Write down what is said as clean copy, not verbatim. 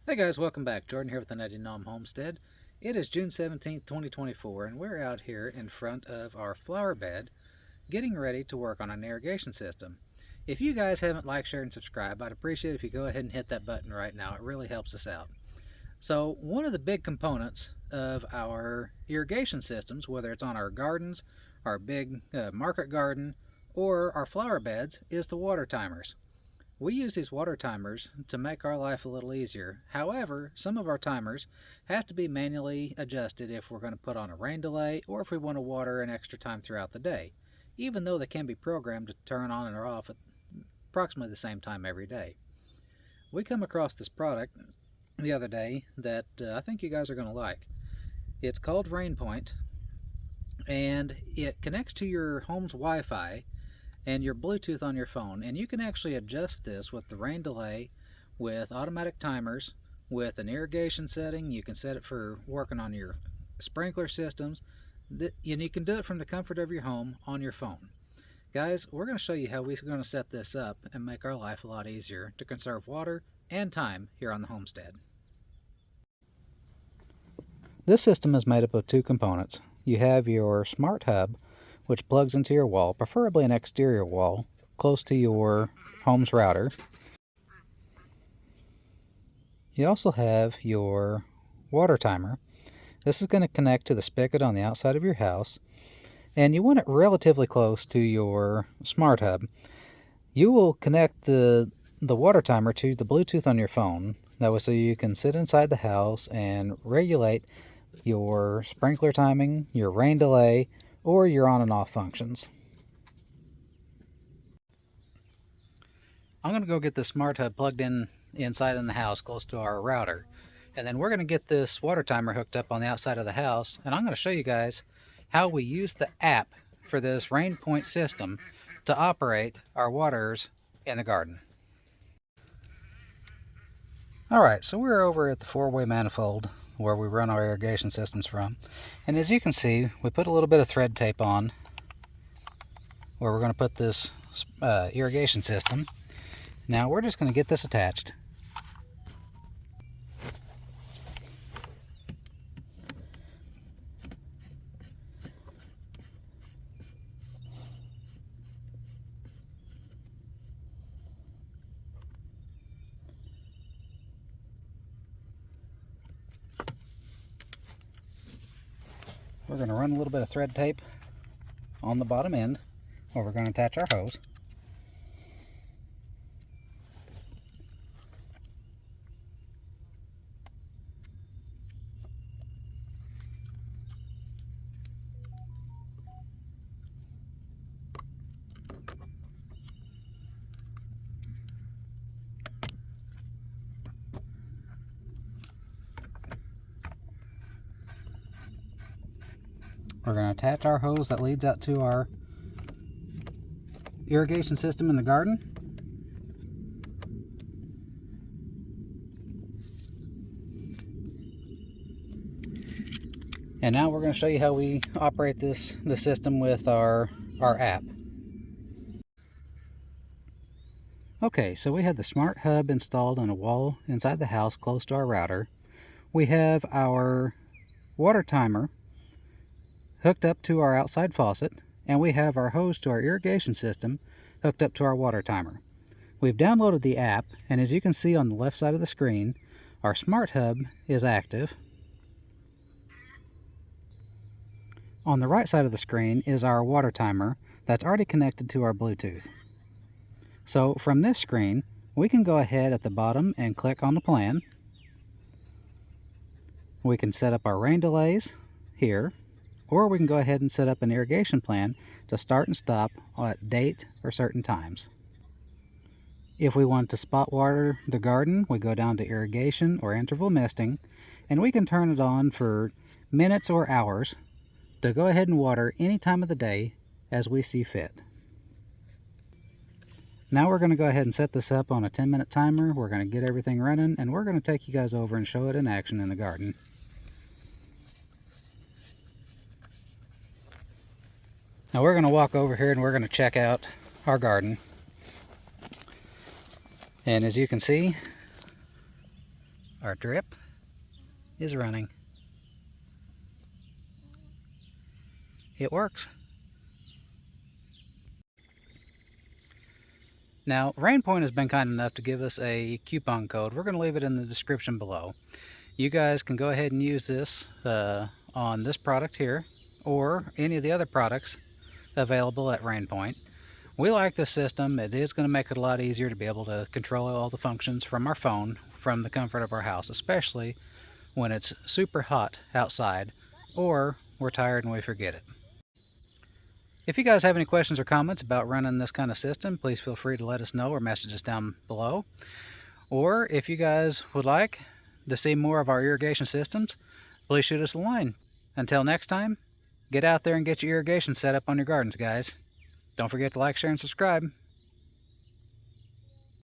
Hey guys, welcome back. Jordan here with the Nutty Gnome Homestead. It is June 17th, 2024, and we're out here in front of our flower bed getting ready to work on an irrigation system. If you guys haven't liked, shared, and subscribed, I'd appreciate it if you go ahead and hit that button right now. It really helps us out. So one of the big components of our irrigation systems, whether it's on our gardens, our big market garden, or our flower beds, is the water timers. We use these water timers to make our life a little easier. However, some of our timers have to be manually adjusted if we're going to put on a rain delay or if we want to water an extra time throughout the day, even though they can be programmed to turn on or off at approximately the same time every day. We come across this product the other day that I think you guys are going to like. It's called RainPoint, and it connects to your home's Wi-Fi and your Bluetooth on your phone, and you can actually adjust this with the rain delay, with automatic timers, with an irrigation setting. You can set it for working on your sprinkler systems, and you can do it from the comfort of your home on your phone. Guys, we're going to show you how we're going to set this up and make our life a lot easier to conserve water and time here on the homestead. This system is made up of two components. You have your smart hub, which plugs into your wall, preferably an exterior wall, close to your home's router. You also have your water timer. This is going to connect to the spigot on the outside of your house, and you want it relatively close to your smart hub. You will connect the water timer to the Bluetooth on your phone. That way, so you can sit inside the house and regulate your sprinkler timing, your rain delay, or your on and off functions. I'm going to go get the smart hub plugged in inside in the house close to our router, and then we're going to get this water timer hooked up on the outside of the house, and I'm going to show you guys how we use the app for this RainPoint system to operate our waters in the garden. Alright, so we're over at the four-way manifold where we run our irrigation systems from, and as you can see, we put a little bit of thread tape on where we're going to put this irrigation system. Now we're just going to get this attached. We're going to run a little bit of thread tape on the bottom end where we're going to attach our hose. We're going to attach our hose that leads out to our irrigation system in the garden. And now we're going to show you how we operate the system with our app. Okay, so we have the smart hub installed on a wall inside the house close to our router. We have our water timer hooked up to our outside faucet, and we have our hose to our irrigation system hooked up to our water timer. We've downloaded the app, and as you can see on the left side of the screen, our smart hub is active. On the right side of the screen is our water timer that's already connected to our Bluetooth. So from this screen, we can go ahead at the bottom and click on the plan. We can set up our rain delays here, or we can go ahead and set up an irrigation plan to start and stop at date or certain times. If we want to spot water the garden, we go down to irrigation or interval misting, and we can turn it on for minutes or hours to go ahead and water any time of the day as we see fit. Now we're going to go ahead and set this up on a 10-minute timer. We're going to get everything running, and we're going to take you guys over and show it in action in the garden. Now we're going to walk over here and we're going to check out our garden. And as you can see, Our drip is running. It works. Now, RainPoint has been kind enough to give us a coupon code. We're going to leave it in the description below. You guys can go ahead and use this on this product here or any of the other products available at RainPoint. We like this system. It is going to make it a lot easier to be able to control all the functions from our phone from the comfort of our house, especially when it's super hot outside or we're tired and we forget it. If you guys have any questions or comments about running this kind of system, please feel free to let us know or message us down below. Or if you guys would like to see more of our irrigation systems, please shoot us a line. Until next time, get out there and get your irrigation set up on your gardens, guys. Don't forget to like, share, and subscribe.